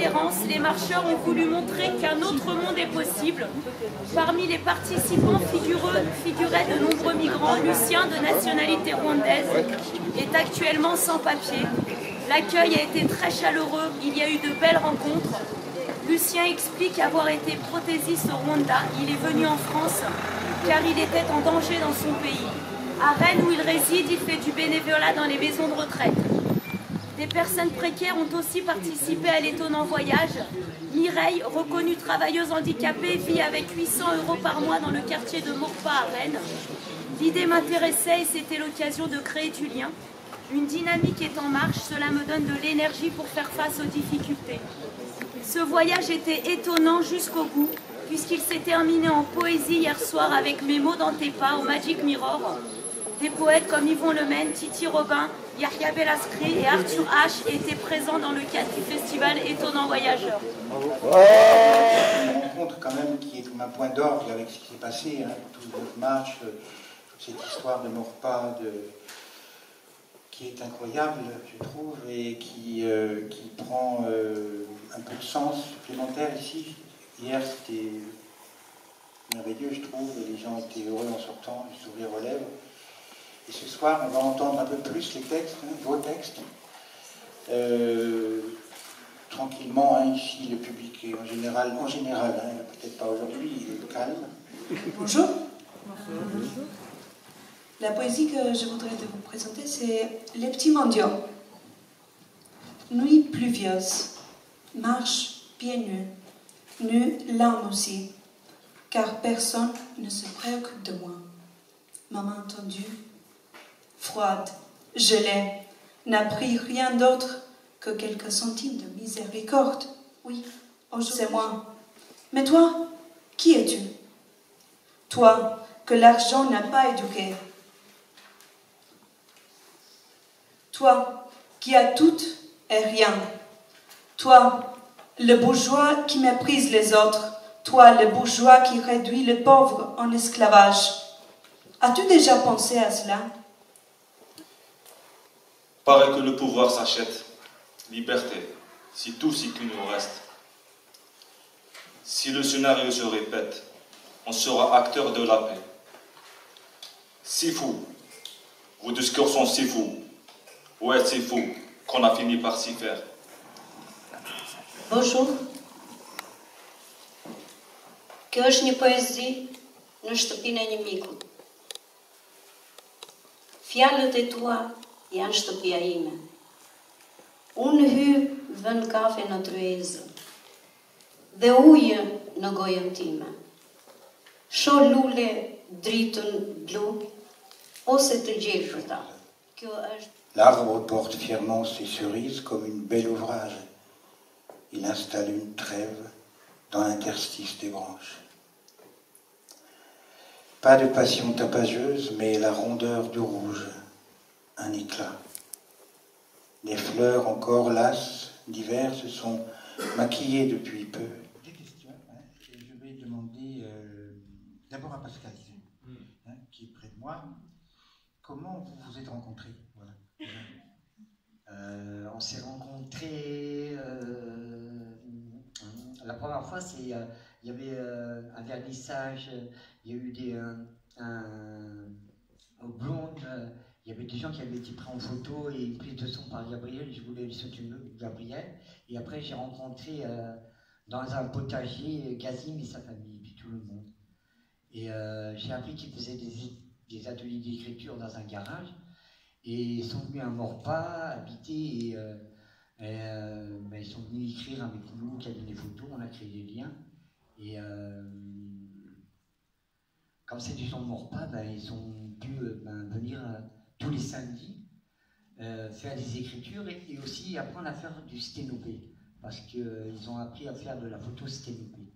cohérence, les marcheurs ont voulu montrer qu'un autre monde est possible. Parmi les participants figuraient de nombreux migrants. Lucien, de nationalité rwandaise, est actuellement sans papier. L'accueil a été très chaleureux, il y a eu de belles rencontres. Lucien explique avoir été prothésiste au Rwanda. Il est venu en France car il était en danger dans son pays. À Rennes, où il réside, il fait du bénévolat dans les maisons de retraite. Des personnes précaires ont aussi participé à l'étonnant voyage. Mireille, reconnue travailleuse handicapée, vit avec 800 € par mois dans le quartier de Maurepas à Rennes. L'idée m'intéressait et c'était l'occasion de créer du lien. Une dynamique est en marche, cela me donne de l'énergie pour faire face aux difficultés. Ce voyage était étonnant jusqu'au bout, puisqu'il s'est terminé en poésie hier soir avec Memo Dantepa au Magic Mirror. Des poètes comme Yvon Lemaine, Titi Robin, Yahya Bellaskri et Arthur H étaient présents dans le cadre du festival Étonnant Voyageur. Une rencontre quand même qui est comme un point d'orgue avec ce qui s'est passé, hein, toute votre marche, toute cette histoire de Maurepas, qui est incroyable, je trouve, et qui prend un peu de sens supplémentaire ici. Hier, c'était merveilleux, je trouve, et les gens étaient heureux en sortant, le sourire aux lèvres. Et ce soir, on va entendre un peu plus les textes, hein, vos textes. Tranquillement, hein, ici, le public est en général hein, peut-être pas aujourd'hui, il est calme. Bonjour. Bonjour. La poésie que je voudrais vous présenter, c'est Les petits mendiants. Nuit pluvieuse, marche pieds nus larmes aussi, car personne ne se préoccupe de moi. Maman tendue, froide, gelée, n'a pris rien d'autre que quelques centimes de miséricorde. Oui, aujourd'hui c'est moi. Mais toi, qui es-tu? Toi, que l'argent n'a pas éduqué. Toi, qui as tout et rien. Toi, le bourgeois qui méprise les autres. Toi, le bourgeois qui réduit le pauvre en esclavage. As-tu déjà pensé à cela? Paraît que le pouvoir s'achète. Liberté, si tout ce qui nous reste. Si le scénario se répète, on sera acteur de la paix. Si fou, vos discours sont si fous. Ouais, c'est fou qu'on a fini par s'y faire. Bonjour. Kjo është një poezi në shtëpinë e një miku. Fjalët e tua janë shtëpia ime. Unë hy vën kafe në tryezë dhe ujë në gojën time. Shoh lule dritën blu ose të gjelbërta. Kjo është. L'arbre porte fièrement ses cerises comme une belle ouvrage. Il installe une trêve dans l'interstice des branches. Pas de passion tapageuse, mais la rondeur du rouge, un éclat. Les fleurs encore lasses d'hiver se sont maquillées depuis peu. Des questions, hein, et je vais demander d'abord à Pascal, hein, qui est près de moi. Comment vous vous êtes rencontrés? Voilà. On s'est rencontrés la première fois, il y avait un vernissage, il y a eu au Blonde, il y avait des gens qui avaient été pris en photo et une prise de son par Gabriel. Je voulais lui sauter Gabriel, et après j'ai rencontré dans un potager Gazim et sa famille, puis tout le monde. Et j'ai appris qu'ils faisaient des ateliers d'écriture dans un garage. Et ils sont venus à Maurepas, habiter, ils sont venus écrire avec nous, cabinet photo, on a créé des liens. Et comme c'est du son de Maurepas, ils ont pu venir tous les samedis faire des écritures et aussi apprendre à faire du sténopé, parce qu'ils ont appris à faire de la photo sténopé.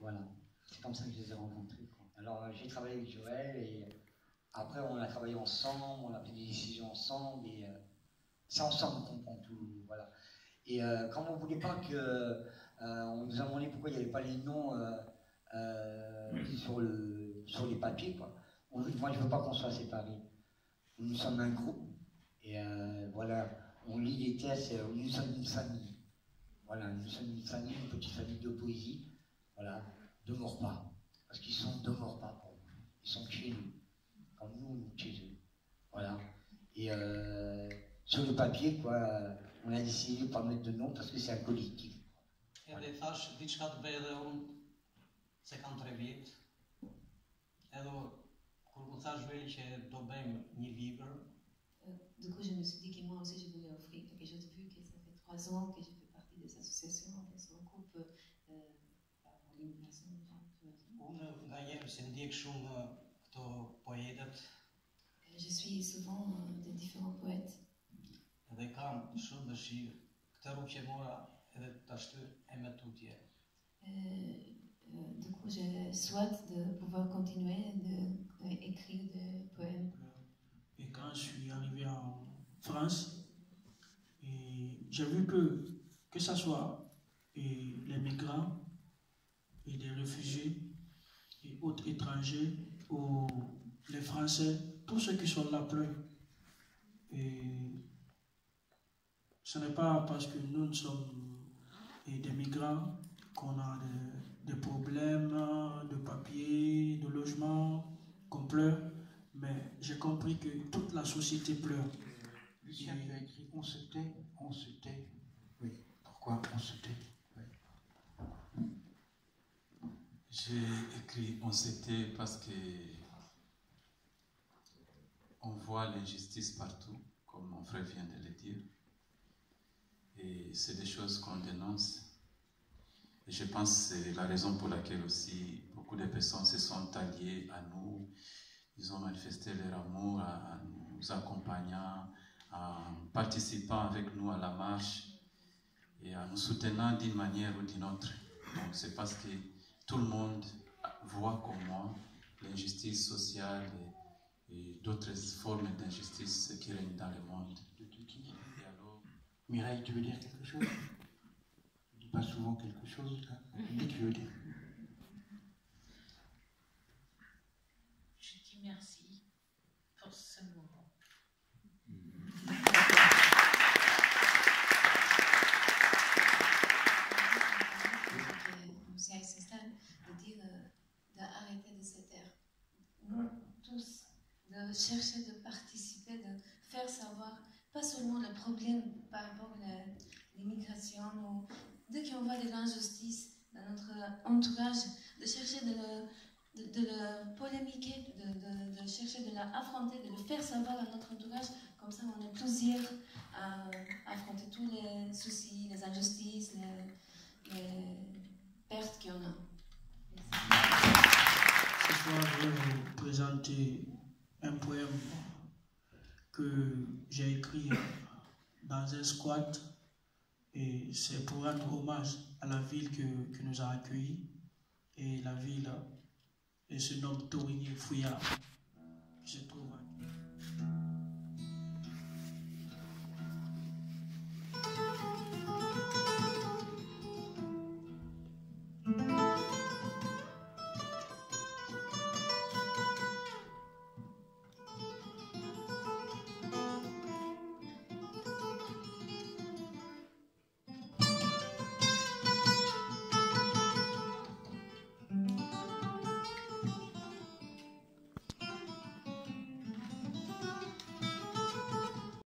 Voilà, c'est comme ça que je les ai rencontrés, quoi. Alors j'ai travaillé avec Joël et après, on a travaillé ensemble, on a pris des décisions ensemble, et c'est ensemble qu'on prend tout, voilà. Et quand on ne voulait pas que... on nous a demandé pourquoi il n'y avait pas les noms sur les papiers, quoi. Moi, je ne veux pas qu'on soit séparés. Nous sommes un groupe, et voilà, on lit les textes, nous sommes une famille. Voilà, nous sommes une famille, une petite famille de poésie. Voilà, de Maurepas. Parce qu'ils sont de Maurepas pour nous. Ils sont chez nous. Comme nous, nous chez eux. Voilà. Et sur le papier, quoi, on a décidé de ne pas mettre de nom parce que c'est un collectif. Faz diz que se contrevit. Du coup, je me suis dit que moi aussi je voulais offrir, parce que j'ai vu que ça fait 3 ans que je fais partie de cette association, on se regroupe pour l'immigration. Je suis souvent de différents poètes. Du coup, je souhaite de pouvoir continuer d'écrire des poèmes. Et quand je suis arrivé en France, j'ai vu que ce soit les migrants et les réfugiés et autres étrangers ou les Français, tous ceux qui sont là pleurent. Et ce n'est pas parce que nous sommes des migrants qu'on a des problèmes de papier, de logement, qu'on pleure. Mais j'ai compris que toute la société pleure. Lucien, tu as écrit on se tait. Oui. Pourquoi on se tait? Oui. J'ai écrit on se tait parce que on voit l'injustice partout, comme mon frère vient de le dire. Et c'est des choses qu'on dénonce. Et je pense que c'est la raison pour laquelle aussi beaucoup de personnes se sont alliées à nous. Ils ont manifesté leur amour en nous accompagnant, en participant avec nous à la marche et en nous soutenant d'une manière ou d'une autre. Donc c'est parce que tout le monde voit comme moi l'injustice sociale et d'autres formes d'injustice qui règnent dans le monde. Et alors, Mireille, tu veux dire quelque chose? Tu ne dis pas souvent quelque chose, là. Qu'est-ce que tu veux dire? Je dis merci pour ce moment. C'est essentiel de dire d'arrêter de se taire. Nous tous, de chercher de participer, de faire savoir, pas seulement le problème par rapport à l'immigration, ou dès qu'on voit de l'injustice dans notre entourage, de chercher de le polémiquer, de chercher de l'affronter, de le faire savoir à notre entourage. Comme ça, on est plusieurs à affronter tous les soucis, les injustices, les pertes qu'on a. Ce soir, je vais vous présenter un poème que j'ai écrit dans un squat. Et c'est pour rendre hommage à la ville qui nous a accueillis. Et la ville se nomme Torigny-Fouillard. Je trouve